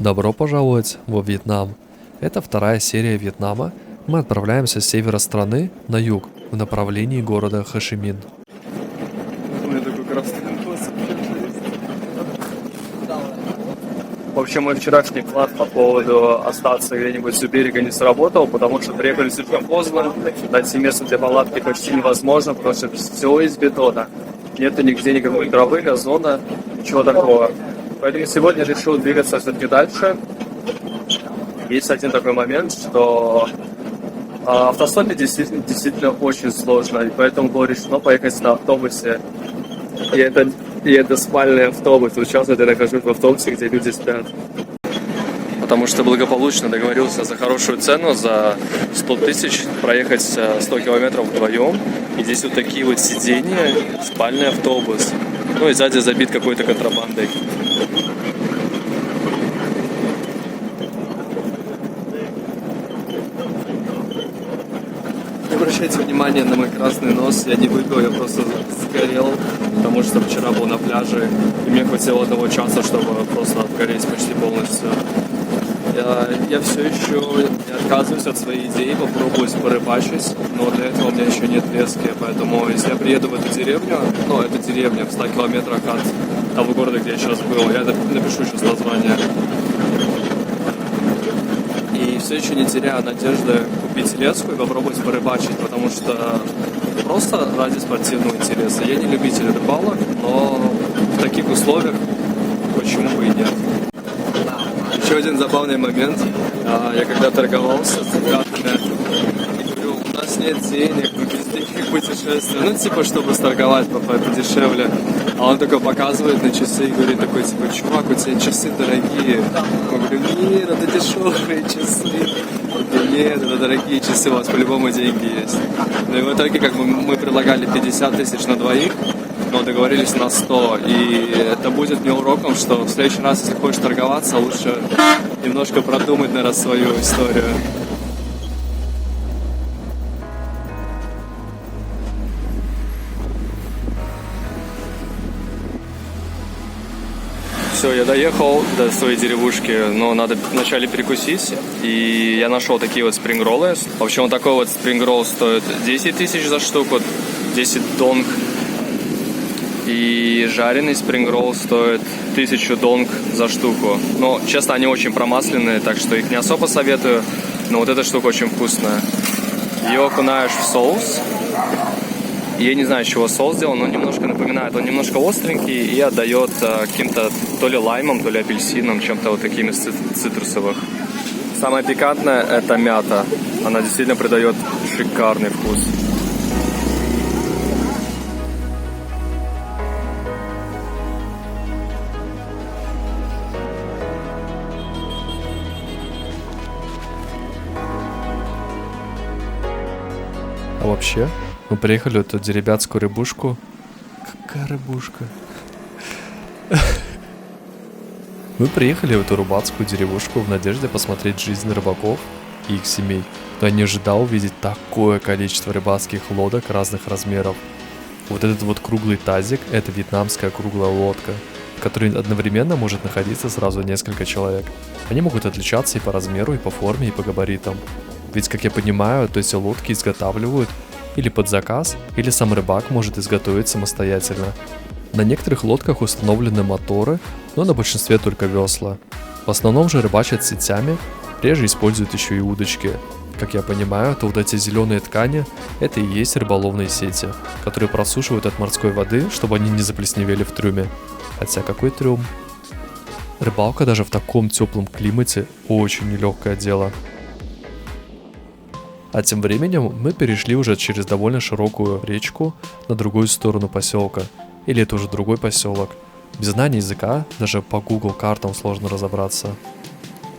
Добро пожаловать во Вьетнам. Это вторая серия Вьетнама. Мы отправляемся с севера страны на юг, в направлении города Хошимин. В общем, мой вчерашний план по поводу остаться где-нибудь у берега не сработал, потому что приехали слишком поздно, найти место для палатки почти невозможно, потому что все из бетона. Нету нигде никакой травы, газона, ничего такого. Поэтому сегодня решил двигаться все-таки дальше. Есть один такой момент, что в автостопе действительно очень сложно, и поэтому было решено поехать на автобусе. И это спальный автобус. Вот сейчас я нахожусь в автобусе, где люди спят. Потому что благополучно договорился за хорошую цену, за 100 тысяч проехать 100 километров вдвоем. И здесь вот такие вот сиденья, спальный автобус. Ну и сзади забит какой-то контрабандой. Не обращайте внимания на мой красный нос, я не выпил, я просто сгорел, потому что вчера был на пляже, и мне хватило одного часа, чтобы просто обгореть почти полностью. Я все еще не отказываюсь от своей идеи попробовать порыбачить, но для этого у меня еще нет лески, поэтому если я приеду в эту деревню, это деревня в 100 километрах от того города, где я сейчас был, я напишу сейчас название. И все еще не теряю надежды купить леску и попробовать порыбачить, потому что просто ради спортивного интереса. Я не любитель рыбалок, но в таких условиях почему бы и нет. Еще один забавный момент. Я когда торговался с ребятами и говорю, у нас нет денег, мы без денег путешествуем. Чтобы сторговать, это дешевле. А он только показывает на часы и говорит такой, чувак, у тебя часы дорогие. Я говорю, нет, это дешевые часы. Нет, это дорогие часы, у вас по-любому деньги есть. Ну и в итоге, мы предлагали 50 тысяч на двоих, но договорились на 100. И это будет мне уроком, что в следующий раз, если хочешь торговаться, лучше немножко продумать, наверное, свою историю. Все, я доехал до своей деревушки, но надо вначале перекусить, и я нашел такие вот спрингроллы. В общем, вот такой вот спрингролл стоит 10 тысяч за штуку, 10 донг. И жареный спрингролл стоит 1000 донг за штуку. Но, честно, они очень промасленные, так что их не особо советую, но вот эта штука очень вкусная. Ее окунаешь в соус. Я не знаю, из чего соус сделан, но немножко напоминает. Он немножко остренький и отдает каким-то то ли лаймом, то ли апельсином, чем-то вот таким из цитрусовых. Самое пикантное – это мята. Она действительно придает шикарный вкус. А вообще, мы приехали в эту деревятскую рыбушку. Какая рыбушка? Мы приехали в эту рыбацкую деревушку в надежде посмотреть жизнь рыбаков и их семей. Но я не ожидал увидеть такое количество рыбацких лодок разных размеров. Вот этот вот круглый тазик – это вьетнамская круглая лодка, в которой одновременно может находиться сразу несколько человек. Они могут отличаться и по размеру, и по форме, и по габаритам. Ведь, как я понимаю, то эти лодки изготавливают или под заказ, или сам рыбак может изготовить самостоятельно. На некоторых лодках установлены моторы, но на большинстве только весла. В основном же рыбачат сетями, реже используют еще и удочки. Как я понимаю, то вот эти зеленые ткани – это и есть рыболовные сети, которые просушивают от морской воды, чтобы они не заплесневели в трюме. Хотя какой трюм? Рыбалка даже в таком теплом климате очень нелегкое дело. А тем временем мы перешли уже через довольно широкую речку на другую сторону поселка. Или это уже другой поселок. Без знания языка даже по Google картам сложно разобраться.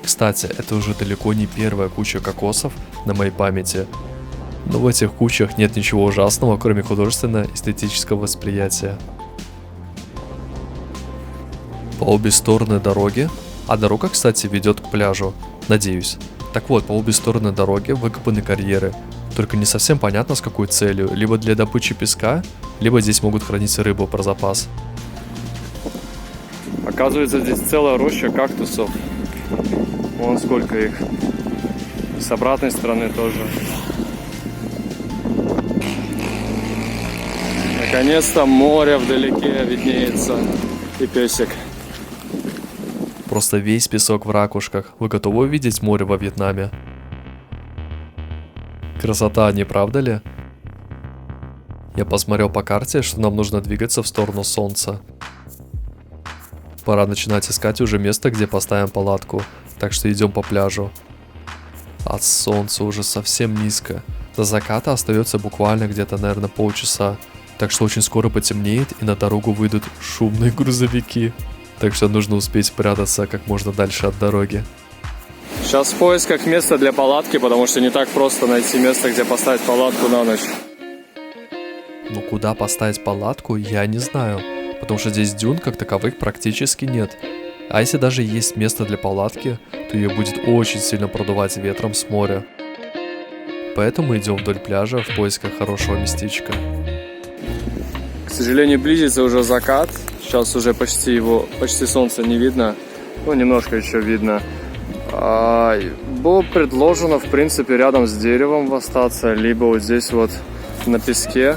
Кстати, это уже далеко не первая куча кокосов на моей памяти. Но в этих кучах нет ничего ужасного, кроме художественно-эстетического восприятия. По обе стороны дороги, а дорога, кстати, ведет к пляжу, надеюсь. Так вот, по обе стороны дороги выкопаны карьеры, только не совсем понятно с какой целью, либо для добычи песка, либо здесь могут хранить рыбу про запас. Оказывается, здесь целая роща кактусов. Вон сколько их. С обратной стороны тоже. Наконец-то море вдалеке виднеется. И песик. Просто весь песок в ракушках. Вы готовы увидеть море во Вьетнаме? Красота, не правда ли? Я посмотрел по карте, что нам нужно двигаться в сторону солнца. Пора начинать искать уже место, где поставим палатку, так что идем по пляжу. От солнца уже совсем низко. До заката остается буквально где-то, наверное, полчаса. Так что очень скоро потемнеет и на дорогу выйдут шумные грузовики. Так что нужно успеть спрятаться как можно дальше от дороги. Сейчас в поисках места для палатки, потому что не так просто найти место, где поставить палатку на ночь. Но куда поставить палатку, я не знаю. Потому что здесь дюн как таковых практически нет. А если даже есть место для палатки, то ее будет очень сильно продувать ветром с моря. Поэтому идем вдоль пляжа в поисках хорошего местечка. К сожалению, близится уже закат. Сейчас уже почти солнца не видно. Ну, немножко еще видно. Было предложено, в принципе, рядом с деревом остаться, либо вот здесь вот на песке.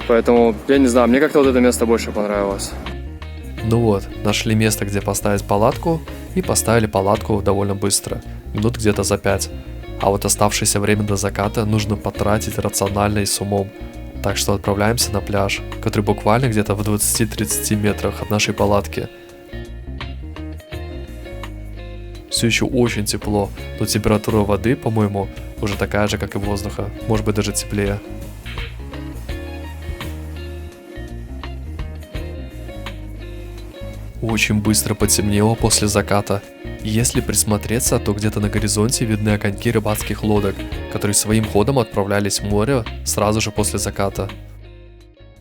Поэтому, я не знаю, мне как-то вот это место больше понравилось. Ну вот, нашли место, где поставить палатку, и поставили палатку довольно быстро, минут где-то за 5. А вот оставшееся время до заката нужно потратить рационально и с умом. Так что отправляемся на пляж, который буквально где-то в 20-30 метрах от нашей палатки. Все еще очень тепло, но температура воды, по-моему, уже такая же, как и воздуха, может быть даже теплее. Очень быстро потемнело после заката. И если присмотреться, то где-то на горизонте видны огоньки рыбацких лодок, которые своим ходом отправлялись в море сразу же после заката.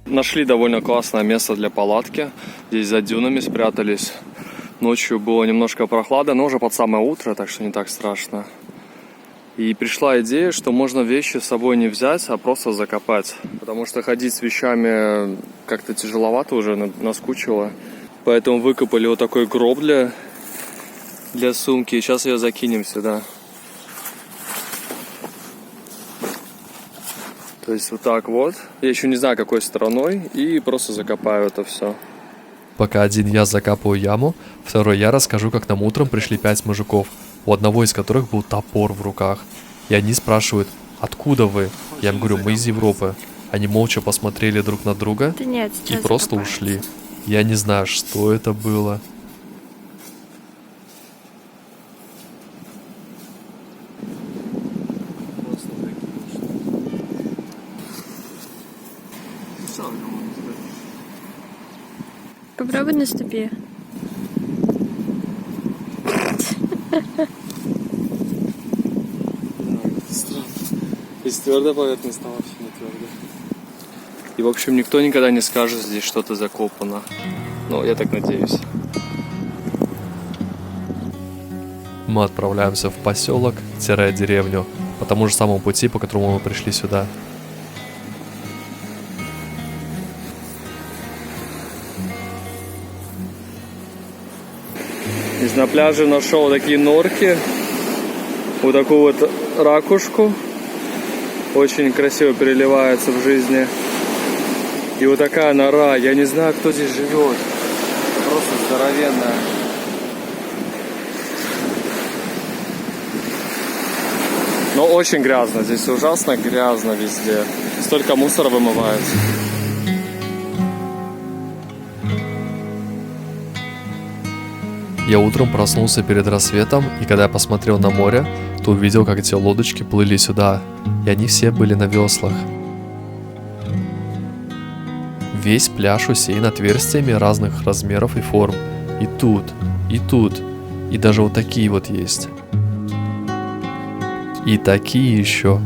Нашли довольно классное место для палатки. Здесь за дюнами спрятались. Ночью было немножко прохладно, но уже под самое утро, так что не так страшно. И пришла идея, что можно вещи с собой не взять, а просто закопать. Потому что ходить с вещами как-то тяжеловато уже, наскучило. Поэтому выкопали вот такой гроб для сумки. И сейчас ее закинем сюда. То есть вот так вот. Я еще не знаю, какой стороной. И просто закопаю это все. Пока один я закапываю яму, второй я расскажу, как нам утром пришли 5 мужиков, у одного из которых был топор в руках. И они спрашивают, откуда вы? Я им говорю, мы из Европы. Они молча посмотрели друг на друга и просто ушли. Я не знаю, что это было. Попробуй наступи. Из твердой поверхности вообще не твердо. И в общем никто никогда не скажет, здесь что-то закопано. Ну, я так надеюсь. Мы отправляемся в поселок-деревню по тому же самому пути, по которому мы пришли сюда. Здесь на пляже нашел такие норки. Вот такую вот ракушку. Очень красиво переливается в жизни. И вот такая нора. Я не знаю, кто здесь живет. Просто здоровенная. Но очень грязно. Здесь ужасно грязно везде. Столько мусора вымывается. Я утром проснулся перед рассветом, и когда я посмотрел на море, то увидел, как эти лодочки плыли сюда, и они все были на веслах. Весь пляж усеян отверстиями разных размеров и форм. И тут, и даже вот такие вот есть. И такие еще.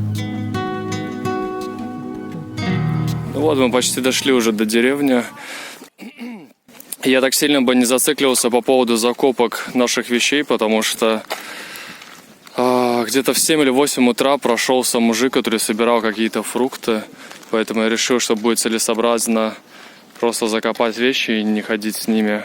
Ну вот, мы почти дошли уже до деревни. Я так сильно бы не зацикливался по поводу закопок наших вещей, потому что где-то в 7 или 8 утра прошелся мужик, который собирал какие-то фрукты. Поэтому я решил, что будет целесообразно просто закопать вещи и не ходить с ними.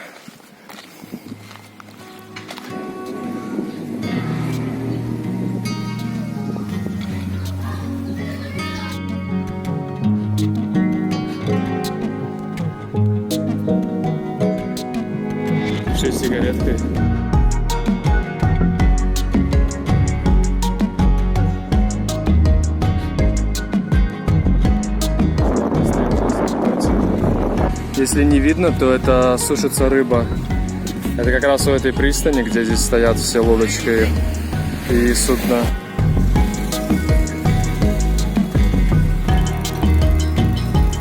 сигареткой. Если не видно, то это сушится рыба. Это как раз у этой пристани, где здесь стоят все лодочки и судна.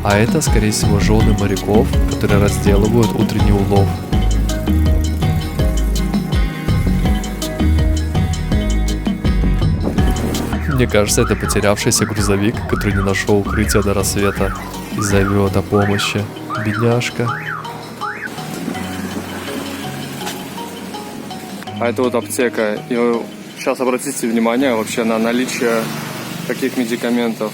А это, скорее всего, жены моряков, которые разделывают утренний улов. Мне кажется, это потерявшийся грузовик, который не нашел укрытия до рассвета и зовет о помощи. Бедняжка. А это вот аптека. И сейчас обратите внимание вообще на наличие таких медикаментов.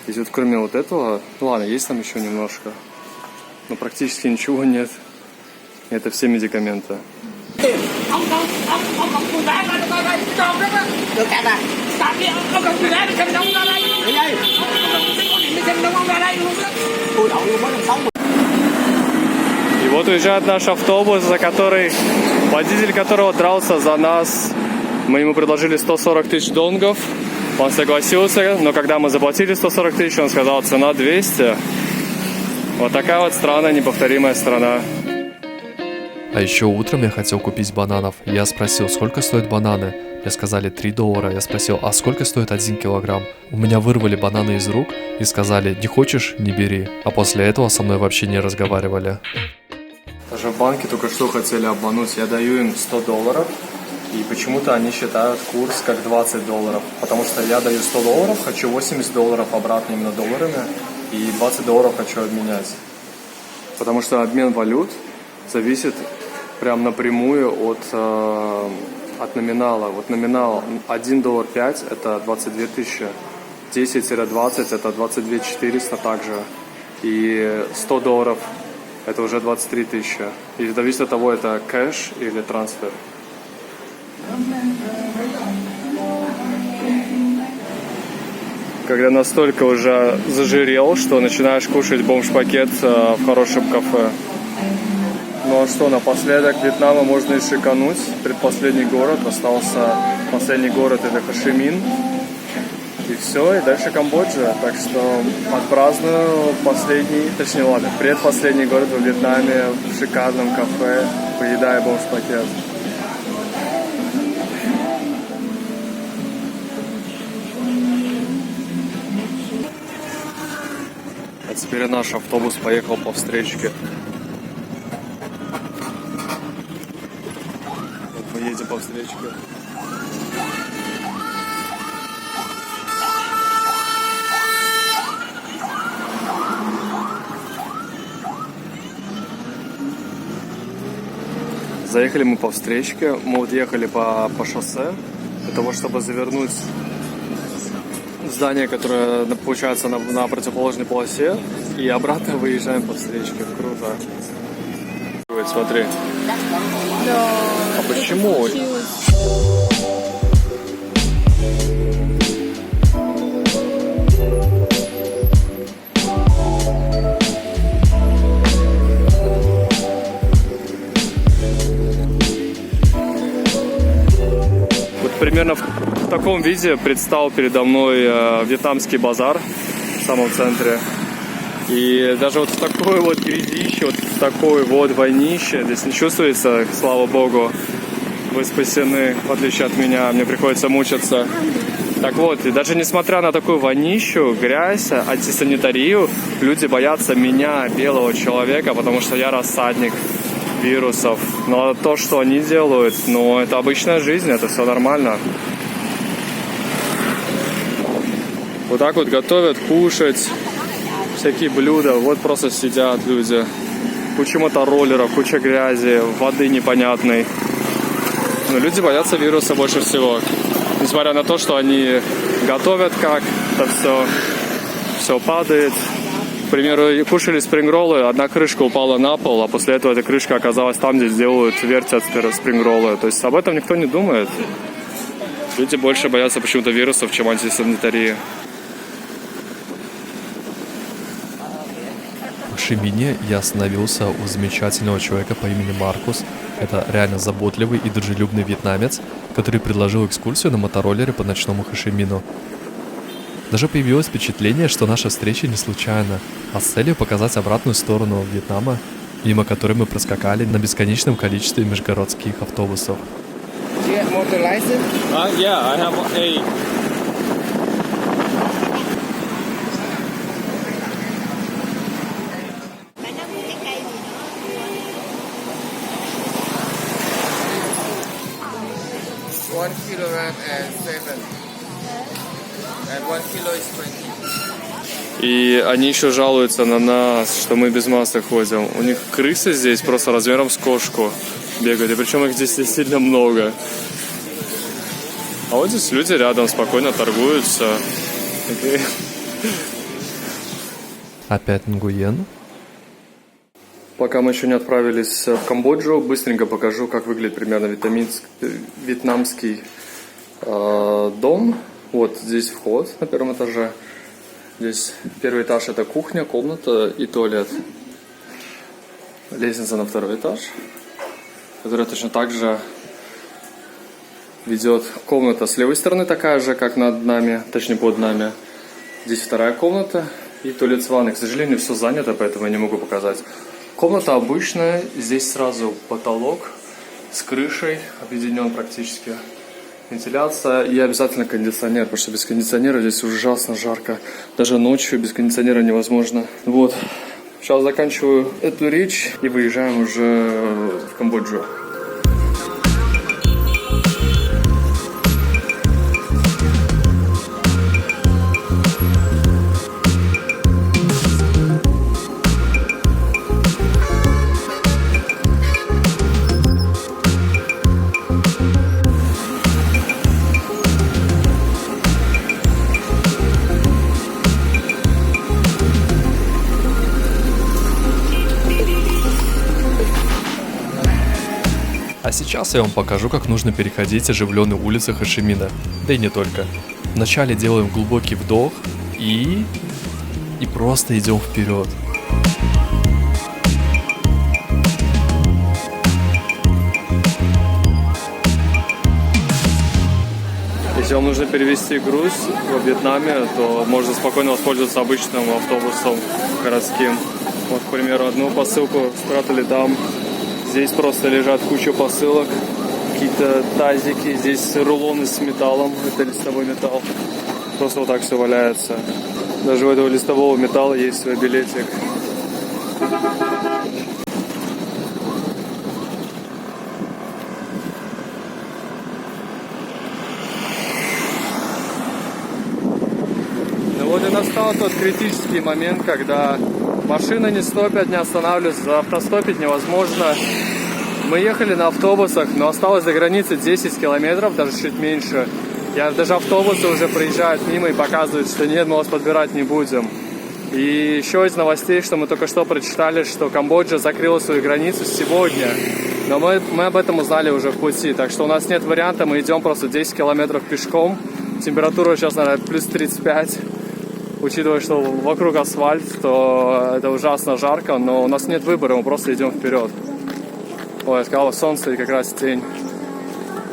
Здесь вот кроме вот этого, ну ладно, есть там еще немножко, но практически ничего нет. Это все медикаменты. И вот уезжает наш автобус, водитель которого дрался за нас. Мы ему предложили 140 тысяч донгов. Он согласился, но когда мы заплатили 140 тысяч, он сказал, цена 200. Вот такая вот странная, неповторимая страна. А еще утром я хотел купить бананов. Я спросил, сколько стоят бананы. Мне сказали $3. Я спросил, а сколько стоит 1 килограмм? У меня вырвали бананы из рук и сказали, не хочешь, не бери. А после этого со мной вообще не разговаривали. Даже в банке только что хотели обмануть. Я даю им $100. И почему-то они считают курс как $20, потому что я даю $100, хочу $80 обратно именно долларами, и $20 хочу обменять. Потому что обмен валют зависит прям напрямую от номинала. Вот номинал $1.05 это 22 тысячи, 10-20 это 22 400 также, и $100 это уже 23 тысячи. И зависит от того, это кэш или трансфер. Когда настолько уже зажирел, что начинаешь кушать бомж-пакет в хорошем кафе. Ну а что, напоследок Вьетнама можно и шикануть. Предпоследний город, остался последний город, это Хошимин. И все, и дальше Камбоджа. Так что отпраздную предпоследний город во Вьетнаме в шикарном кафе, поедая бомж-пакет. А теперь наш автобус поехал по встречке. Вот мы едем по встречке. Заехали мы по встречке. Мы вот ехали по шоссе для того, чтобы завернуть здание, которое получается на противоположной полосе, и обратно выезжаем по встречке. Круто. Смотри. Да. А почему? Вот примерно в таком виде предстал передо мной вьетнамский базар в самом центре. И даже вот в такой вот грязище, вот в такой вот войнище, здесь не чувствуется, слава богу, вы спасены, в отличие от меня, мне приходится мучиться. Так вот, и даже несмотря на такую вонищу, грязь, антисанитарию, люди боятся меня, белого человека, потому что я рассадник вирусов. Но то, что они делают, ну, это обычная жизнь, это все нормально. Вот так вот готовят, кушать, всякие блюда. Вот просто сидят люди. Куча мотороллеров, куча грязи, воды непонятной. Но люди боятся вируса больше всего. Несмотря на то, что они готовят как-то все падает. К примеру, кушали спрингроллы, одна крышка упала на пол, а после этого эта крышка оказалась там, где вертят спрингроллы. То есть об этом никто не думает. Люди больше боятся почему-то вирусов, чем антисанитарии. Хошимине я остановился у замечательного человека по имени Маркус. Это реально заботливый и дружелюбный вьетнамец, который предложил экскурсию на мотороллере по ночному Хошимину. Даже появилось впечатление, что наша встреча не случайна, а с целью показать обратную сторону Вьетнама, мимо которой мы проскакали на бесконечном количестве межгородских автобусов. Do you have motor license? Yeah, I have a... 1 kilogram and 7. And 1 kilo is 20. И они еще жалуются на нас, что мы без масок ходим. У них крысы здесь просто размером с кошку бегают, и причем их здесь действительно много. А вот здесь люди рядом спокойно торгуются. Опять Нгуен. Пока мы еще не отправились в Камбоджу, быстренько покажу, как выглядит примерно вьетнамский дом. Вот здесь вход на первом этаже. Здесь первый этаж — это кухня, комната и туалет. Лестница на второй этаж, которая точно так же ведет. Комната с левой стороны такая же, как над нами, точнее под нами. Здесь вторая комната и туалет с ванной. К сожалению, все занято, поэтому я не могу показать. Комната обычная, здесь сразу потолок с крышей, объединен практически. Вентиляция и обязательно кондиционер, потому что без кондиционера здесь ужасно жарко. Даже ночью без кондиционера невозможно. Вот, сейчас заканчиваю эту речь и выезжаем уже в Камбоджу. А сейчас я вам покажу, как нужно переходить оживленные улицы Хошимина. Да и не только. Вначале делаем глубокий вдох и просто идем вперед. Если вам нужно перевести груз во Вьетнаме, то можно спокойно воспользоваться обычным автобусом городским. Вот, к примеру, одну посылку спрятали там. Здесь просто лежат куча посылок, какие-то тазики, здесь рулоны с металлом, это листовой металл. Просто вот так все валяется. Даже у этого листового металла есть свой билетик. Ну вот и настал тот критический момент, когда машины не стопят, не останавливаются, автостопить невозможно. Мы ехали на автобусах, но осталось до границы 10 километров, даже чуть меньше. Даже автобусы уже проезжают мимо и показывают, что нет, мы вас подбирать не будем. И еще из новостей, что мы только что прочитали, что Камбоджа закрыла свою границу сегодня. Но мы об этом узнали уже в пути, так что у нас нет варианта, мы идем просто 10 километров пешком. Температура сейчас, наверное, плюс 35. Учитывая, что вокруг асфальт, то это ужасно жарко, но у нас нет выбора, мы просто идем вперед. Ой, я сказал, солнце и как раз тень.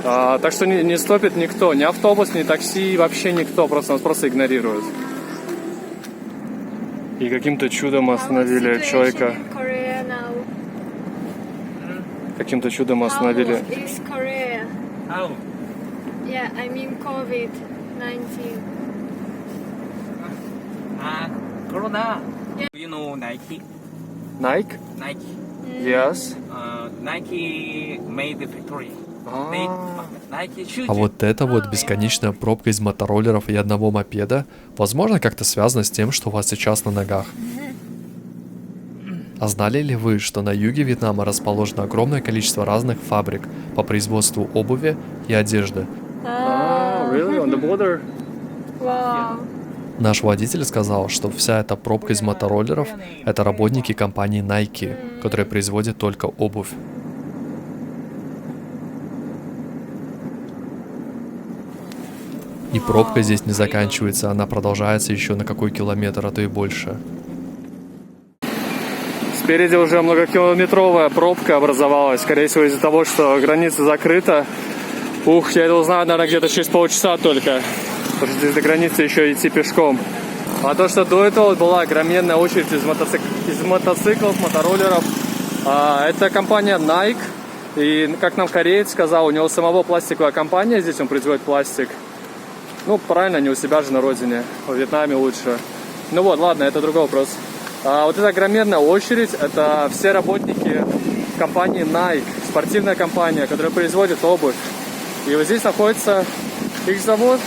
Так что не стопит никто, ни автобус, ни такси, вообще никто, нас просто игнорируют. И каким-то чудом остановили человека. Каким-то чудом остановили. Yeah, I mean COVID-19. Corona. You know Nike? Nike? Nike. Yes. Nike made the factory. Nike shoes. А вот это вот бесконечная пробка из мотороллеров и одного мопеда, возможно, как-то связано с тем, что у вас сейчас на ногах. А знали ли вы, что на юге Вьетнама расположено огромное количество разных фабрик по производству обуви и одежды? Really? On the border? Wow. Наш водитель сказал, что вся эта пробка из мотороллеров — это работники компании Nike, которая производит только обувь. И пробка здесь не заканчивается, она продолжается еще на какой километр, а то и больше. Спереди уже многокилометровая пробка образовалась. Скорее всего, из-за того, что граница закрыта. Ух, я это узнаю, наверное, где-то через полчаса только. Потому что здесь до границы еще идти пешком. А то, что до этого была огроменная очередь из мотоциклов, мотороллеров. Это компания Nike. И, как нам кореец сказал, у него самого пластиковая компания. Здесь он производит пластик. Ну, правильно, не у себя же на родине. Во Вьетнаме лучше. Ну вот, ладно, это другой вопрос. Вот эта огроменная очередь, это все работники компании Nike, спортивная компания, которая производит обувь. И вот здесь находится их завод,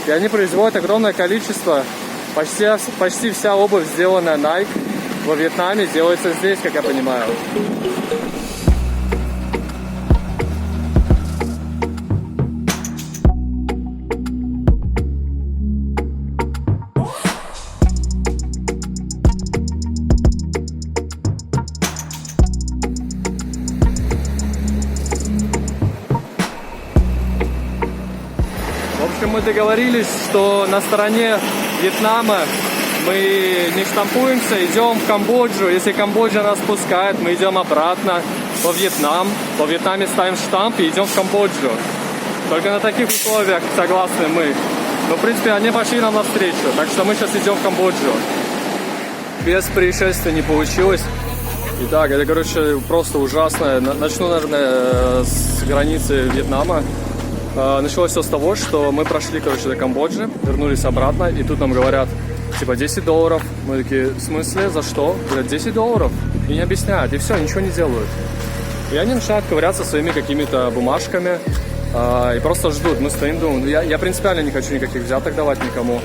и они производят огромное количество, почти вся обувь, сделанная Nike во Вьетнаме, делается здесь, как я понимаю. Мы договорились, что на стороне Вьетнама мы не штампуемся, идем в Камбоджу. Если Камбоджа нас пускает, мы идем обратно во Вьетнам. Во Вьетнаме ставим штамп и идем в Камбоджу. Только на таких условиях согласны мы. Но, в принципе, они пошли нам навстречу. Так что мы сейчас идем в Камбоджу. Без происшествия не получилось. Итак, это, короче, просто ужасно. Начну, наверное, с границы Вьетнама. Началось все с того, что мы прошли, короче, до Камбоджи, вернулись обратно, и тут нам говорят, типа, $10. Мы такие, в смысле, за что? Говорят, $10. И не объясняют, и все, ничего не делают. И они начинают ковыряться своими какими-то бумажками, и просто ждут. Мы стоим, думаем, я принципиально не хочу никаких взяток давать никому.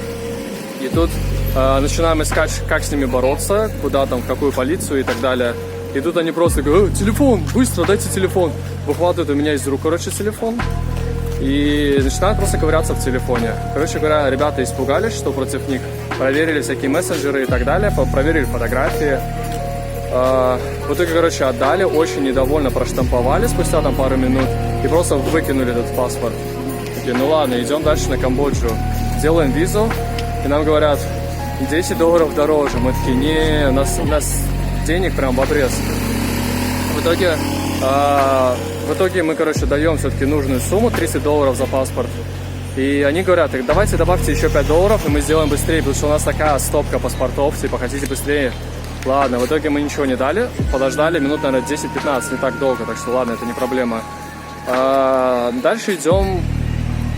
И тут начинаем искать, как с ними бороться, куда там, в какую полицию и так далее. И тут они просто говорят, телефон, быстро, дайте телефон. Выхватывают у меня из рук, короче, телефон. И начинают просто ковыряться в телефоне. Короче говоря, ребята испугались, что против них проверили всякие мессенджеры и так далее, проверили фотографии. В итоге, короче, отдали, очень недовольно проштамповали спустя там пару минут и просто выкинули этот паспорт. Такие, ну ладно, идем дальше на Камбоджу. Делаем визу, и нам говорят, $10 дороже. Мы такие, не, у нас денег прям в обрез. В итоге мы, короче, даем все-таки нужную сумму, $30 за паспорт. И они говорят, давайте добавьте еще $5, и мы сделаем быстрее, потому что у нас такая стопка паспортов, типа, хотите быстрее? Ладно, в итоге мы ничего не дали, подождали минут, наверное, 10-15, не так долго, так что ладно, это не проблема. Дальше идем,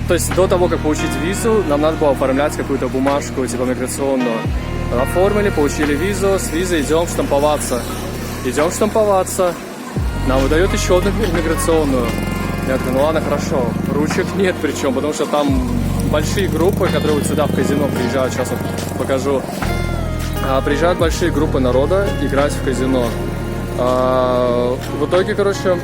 то есть до того, как получить визу, нам надо было оформлять какую-то бумажку, типа, миграционную. Оформили, получили визу, с визой идем штамповаться. Нам выдают еще одну иммиграционную. Я говорю, ну ладно, хорошо. Ручек нет причем, потому что там большие группы, которые вот сюда в казино приезжают, сейчас вот покажу. Приезжают большие группы народа играть в казино. В итоге, короче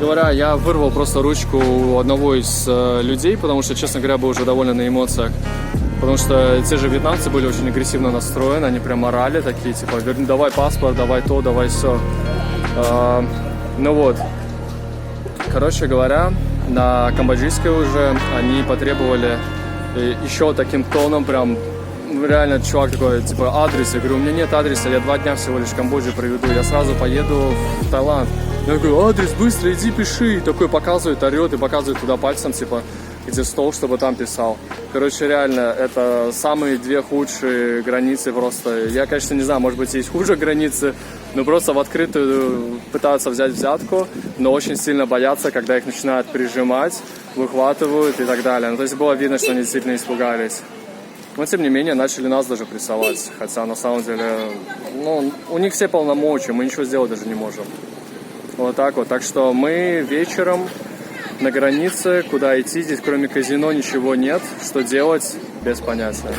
говоря, я вырвал просто ручку у одного из людей, потому что, честно говоря, был уже довольно на эмоциях. Потому что те же вьетнамцы были очень агрессивно настроены, они прям орали такие, типа, давай паспорт, давай то, давай все. Ну вот, короче говоря, на камбоджийской уже они потребовали еще таким тоном, прям, реально, чувак такой, типа, адрес. Я говорю, у меня нет адреса, я 2 дня всего лишь в Камбоджу проведу, я сразу поеду в Таиланд. Я говорю, адрес, быстро иди пиши. И такой показывает, орет и показывает туда пальцем, типа, где стол, чтобы там писал. Короче, реально, это самые 2 худшие границы просто. Я, конечно, не знаю, может быть, есть хуже границы, но просто в открытую пытаются взять взятку, но очень сильно боятся, когда их начинают прижимать, выхватывают и так далее. Ну, то есть было видно, что они действительно испугались. Но, тем не менее, начали нас даже прессовать. Хотя, на самом деле, ну, у них все полномочия, мы ничего сделать даже не можем. Вот так вот. Так что мы вечером на границе, куда идти, здесь кроме казино ничего нет. Что делать, без понятия.